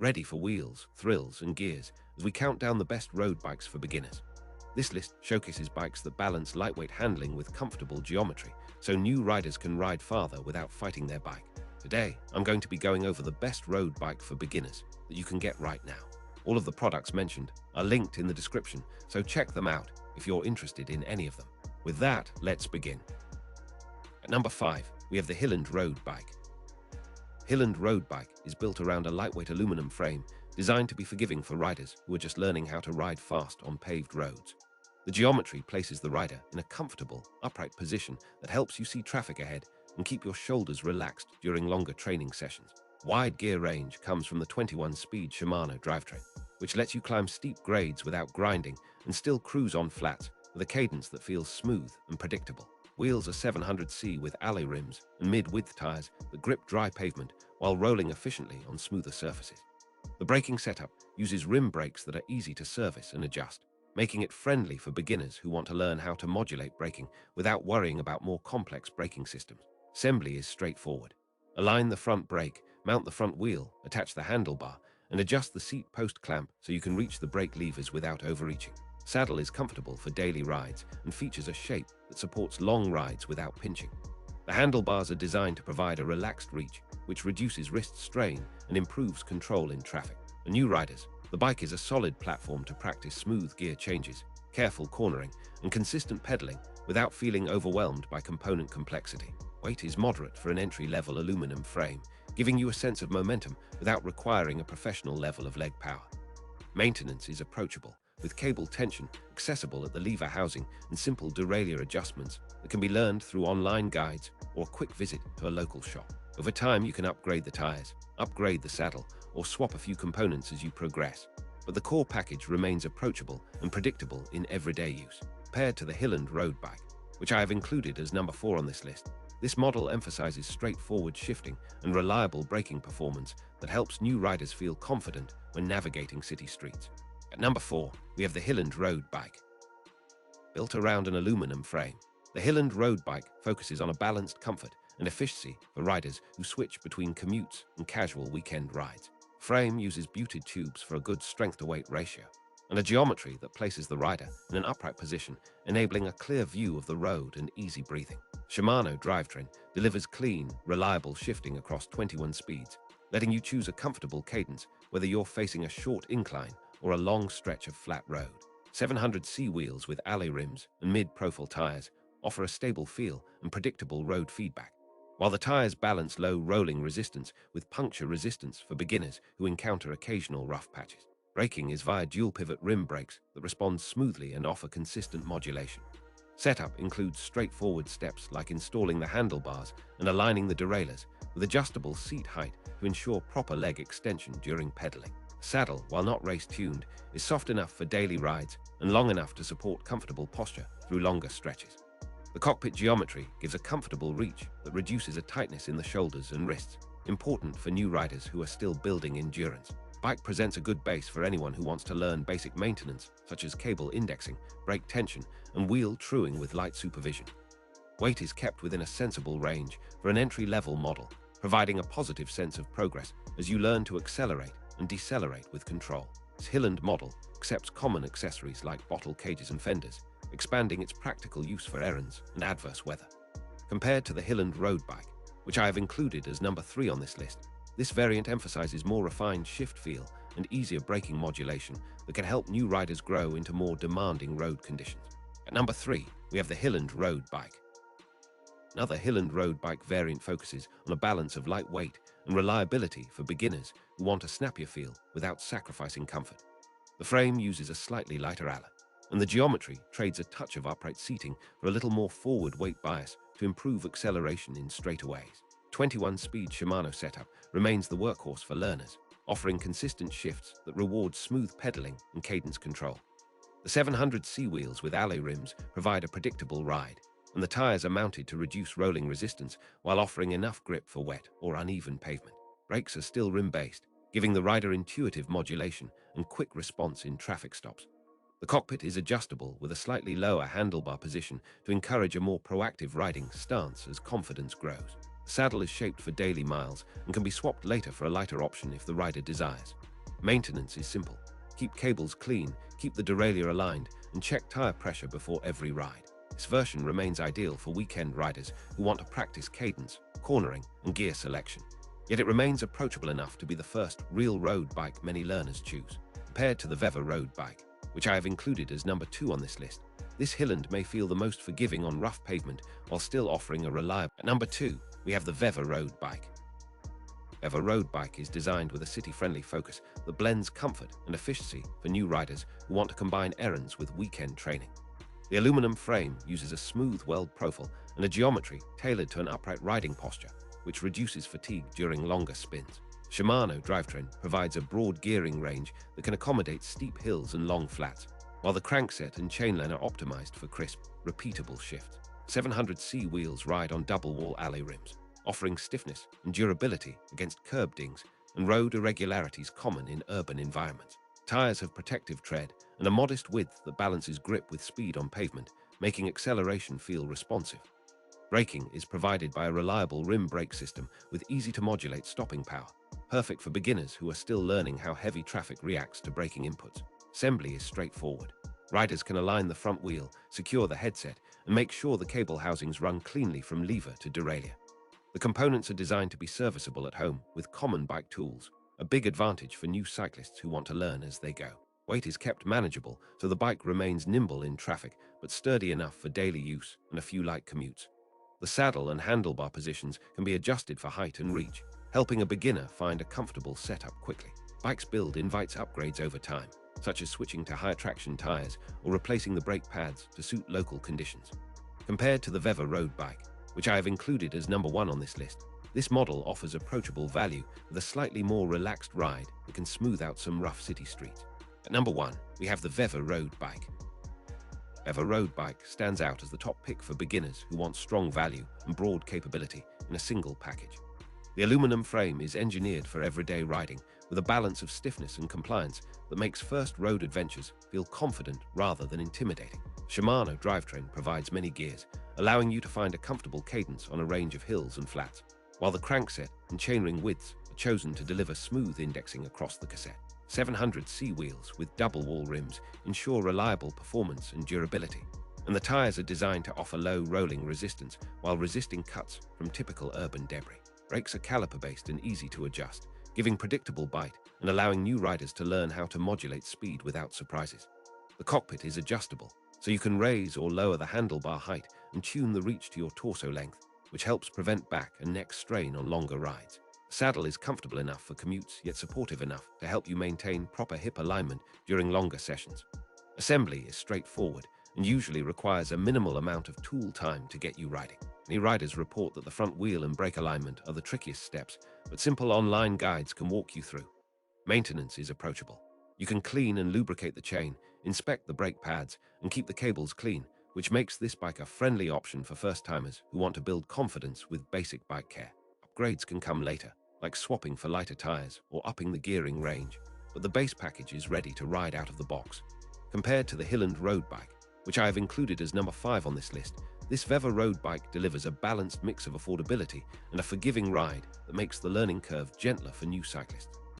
ready for wheels, thrills, and gears as we count down the best road bikes for beginners. This list showcases bikes that balance lightweight handling with comfortable geometry, so new riders can ride farther without fighting their bike. Today, I'm going to be going over the best road bike for beginners that you can get right now. All of the products mentioned are linked in the description, so check them out if you're interested in any of them. With that, let's begin. At number 5, we have the Hiland road bike. Hiland road bike is built around a lightweight aluminum frame designed to be forgiving for riders who are just learning how to ride fast on paved roads. The geometry places the rider in a comfortable, upright position that helps you see traffic ahead and keep your shoulders relaxed during longer training sessions. Wide gear range comes from the 21-speed Shimano drivetrain, which lets you climb steep grades without grinding and still cruise on flats with a cadence that feels smooth and predictable. Wheels are 700C with alloy rims and mid-width tires that grip dry pavement while rolling efficiently on smoother surfaces. The braking setup uses rim brakes that are easy to service and adjust, making it friendly for beginners who want to learn how to modulate braking without worrying about more complex braking systems. Assembly is straightforward. Align the front brake, mount the front wheel, attach the handlebar, and adjust the seat post clamp so you can reach the brake levers without overreaching. Saddle is comfortable for daily rides and features a shape that supports long rides without pinching. The handlebars are designed to provide a relaxed reach, which reduces wrist strain and improves control in traffic. For new riders, the bike is a solid platform to practice smooth gear changes, careful cornering, and consistent pedaling without feeling overwhelmed by component complexity. Weight is moderate for an entry-level aluminum frame, giving you a sense of momentum without requiring a professional level of leg power. Maintenance is approachable, with cable tension accessible at the lever housing and simple derailleur adjustments that can be learned through online guides or a quick visit to a local shop. Over time, you can upgrade the tires, upgrade the saddle, or swap a few components as you progress, but the core package remains approachable and predictable in everyday use. Compared to the Hiland road bike, which I have included as number 4 on this list, this model emphasizes straightforward shifting and reliable braking performance that helps new riders feel confident when navigating city streets. At number 4, we have the Hiland road bike. Built around an aluminum frame, the Hiland road bike focuses on a balanced comfort and efficiency for riders who switch between commutes and casual weekend rides. Frame uses butyl tubes for a good strength-to-weight ratio, and a geometry that places the rider in an upright position, enabling a clear view of the road and easy breathing. Shimano drivetrain delivers clean, reliable shifting across 21 speeds, letting you choose a comfortable cadence whether you're facing a short incline or a long stretch of flat road. 700C wheels with alloy rims and mid-profile tires offer a stable feel and predictable road feedback, while the tires balance low rolling resistance with puncture resistance for beginners who encounter occasional rough patches. Braking is via dual-pivot rim brakes that respond smoothly and offer consistent modulation. Setup includes straightforward steps like installing the handlebars and aligning the derailleurs with adjustable seat height to ensure proper leg extension during pedaling. Saddle, while not race-tuned, is soft enough for daily rides and long enough to support comfortable posture through longer stretches. The cockpit geometry gives a comfortable reach that reduces a tightness in the shoulders and wrists, important for new riders who are still building endurance. Bike presents a good base for anyone who wants to learn basic maintenance, such as cable indexing, brake tension, and wheel truing with light supervision. Weight is kept within a sensible range for an entry-level model, providing a positive sense of progress as you learn to accelerate and decelerate with control. This Hiland model accepts common accessories like bottle cages and fenders, expanding its practical use for errands and adverse weather. Compared to the Hiland road bike, which I have included as number 3 on this list, this variant emphasizes more refined shift feel and easier braking modulation that can help new riders grow into more demanding road conditions. At number 3, we have the Hiland road bike. Another Hiland road bike variant focuses on a balance of lightweight and reliability for beginners who want a snappier feel without sacrificing comfort. The frame uses a slightly lighter alloy, and the geometry trades a touch of upright seating for a little more forward weight bias to improve acceleration in straightaways. 21-speed Shimano setup remains the workhorse for learners, offering consistent shifts that reward smooth pedaling and cadence control. The 700C wheels with alloy rims provide a predictable ride, and the tires are mounted to reduce rolling resistance while offering enough grip for wet or uneven pavement. Brakes are still rim-based, giving the rider intuitive modulation and quick response in traffic stops. The cockpit is adjustable with a slightly lower handlebar position to encourage a more proactive riding stance as confidence grows. The saddle is shaped for daily miles and can be swapped later for a lighter option if the rider desires. Maintenance is simple. Keep cables clean, keep the derailleur aligned, and check tire pressure before every ride. This version remains ideal for weekend riders who want to practice cadence, cornering, and gear selection. Yet it remains approachable enough to be the first real road bike many learners choose. Compared to the VEVOR road bike, which I have included as number 2 on this list, this Hiland may feel the most forgiving on rough pavement while still offering a reliable. At number 2, we have the VEVOR road bike. VEVOR road bike is designed with a city-friendly focus that blends comfort and efficiency for new riders who want to combine errands with weekend training. The aluminum frame uses a smooth weld profile and a geometry tailored to an upright riding posture, which reduces fatigue during longer spins. Shimano drivetrain provides a broad gearing range that can accommodate steep hills and long flats, while the crankset and chainline are optimized for crisp, repeatable shifts. 700C wheels ride on double-wall alloy rims, offering stiffness and durability against curb dings and road irregularities common in urban environments. Tires have protective tread and a modest width that balances grip with speed on pavement, making acceleration feel responsive. Braking is provided by a reliable rim brake system with easy-to-modulate stopping power, perfect for beginners who are still learning how heavy traffic reacts to braking inputs. Assembly is straightforward. Riders can align the front wheel, secure the headset, and make sure the cable housings run cleanly from lever to derailleur. The components are designed to be serviceable at home with common bike tools, a big advantage for new cyclists who want to learn as they go. Weight is kept manageable, so the bike remains nimble in traffic, but sturdy enough for daily use and a few light commutes. The saddle and handlebar positions can be adjusted for height and reach, helping a beginner find a comfortable setup quickly. Bike's build invites upgrades over time, such as switching to high traction tires or replacing the brake pads to suit local conditions. Compared to the VEVOR road bike, which I have included as number 1 on this list, this model offers approachable value with a slightly more relaxed ride that can smooth out some rough city streets. At number 1, we have the VEVOR road bike. VEVOR road bike stands out as the top pick for beginners who want strong value and broad capability in a single package. The aluminum frame is engineered for everyday riding with a balance of stiffness and compliance that makes first road adventures feel confident rather than intimidating. Shimano drivetrain provides many gears, allowing you to find a comfortable cadence on a range of hills and flats, while the crankset and chainring widths are chosen to deliver smooth indexing across the cassette. 700C wheels with double-wall rims ensure reliable performance and durability, and the tires are designed to offer low rolling resistance while resisting cuts from typical urban debris. Brakes are caliper-based and easy to adjust, giving predictable bite and allowing new riders to learn how to modulate speed without surprises. The cockpit is adjustable, so you can raise or lower the handlebar height and tune the reach to your torso length, which helps prevent back and neck strain on longer rides. The saddle is comfortable enough for commutes, yet supportive enough to help you maintain proper hip alignment during longer sessions. Assembly is straightforward and usually requires a minimal amount of tool time to get you riding. Many riders report that the front wheel and brake alignment are the trickiest steps, but simple online guides can walk you through. Maintenance is approachable. You can clean and lubricate the chain, inspect the brake pads, and keep the cables clean, which makes this bike a friendly option for first-timers who want to build confidence with basic bike care. Upgrades can come later, like swapping for lighter tires or upping the gearing range, but the base package is ready to ride out of the box. Compared to the Hiland road bike, which I have included as number 5 on this list, this VEVOR road bike delivers a balanced mix of affordability and a forgiving ride that makes the learning curve gentler for new cyclists.